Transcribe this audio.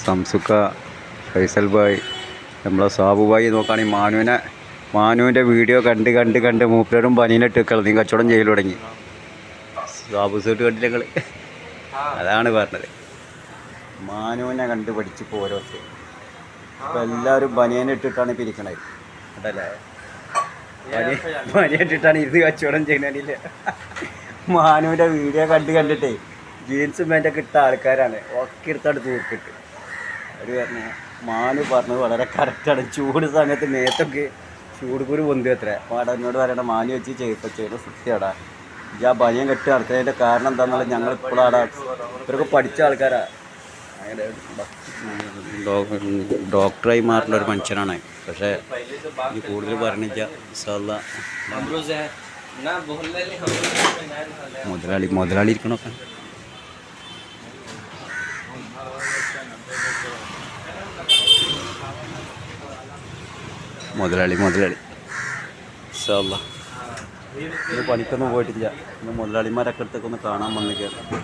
സംസുക്ക, ഫൈസൽ ഭായ്, നമ്മളെ സാബു ഭായ് നോക്കുകയാണെങ്കിൽ മാനുവിൻ്റെ വീഡിയോ കണ്ട് മൂപ്പരും പനീനിട്ട് കളഞ്ഞു കച്ചവടം ചെയ്യൽ തുടങ്ങി. സാബു സൂട്ട് കണ്ടില്ല നിങ്ങൾ? അതാണ് പറഞ്ഞത്. മാനുവിനെ കണ്ട് പഠിച്ചിപ്പോൾ ഓരോരുത്തർ ഇപ്പം എല്ലാവരും ബനിയനിട്ടിട്ടാണ് പിരിക്കണത്. അതല്ലേ ബനിയനിട്ടിട്ടാണ് ഇത് കച്ചവടം ചെയ്യുന്നതില്ല. മാനുവിൻ്റെ വീഡിയോ കണ്ടിട്ടേ ജീൻസും പാൻറ്റൊക്കെ ഇട്ട ആൾക്കാരാണ് ഒക്കെ എടുത്താണ് തീർക്കിട്ട്. അവർ മാനു പറഞ്ഞത് വളരെ കറക്റ്റാണ്. ചൂട് സമയത്ത് മേത്തൊക്കെ ചൂടുകൂര് പൊന്തി അത്ര എന്നോട് പറയണ മാനു വെച്ച് ചെയ്യണം സത്യമാടാ. ഈ ആ ബനിയൻ കെട്ടി നടക്കുന്നതിൻ്റെ കാരണം എന്താണെന്നുള്ളത് ഞങ്ങളിപ്പോഴാടാ ഇവരൊക്കെ പഠിച്ച ആൾക്കാരാണ്. അങ്ങനെ ഡോക്ടറായി മാറുന്ന ഒരു മനുഷ്യനാണ്. പക്ഷേ ഈ കൂടുതൽ പറഞ്ഞില്ല. മുതലാളി ഇരിക്കണൊക്കെ മുതലാളി ഇന്ന് പണിക്കൊന്നും പോയിട്ടില്ല. ഇന്ന് മുതലാളിമാരൊക്കെ അടുത്തൊക്കെ ഒന്ന് കാണാൻ വന്നിരിക്കുകയാണ്.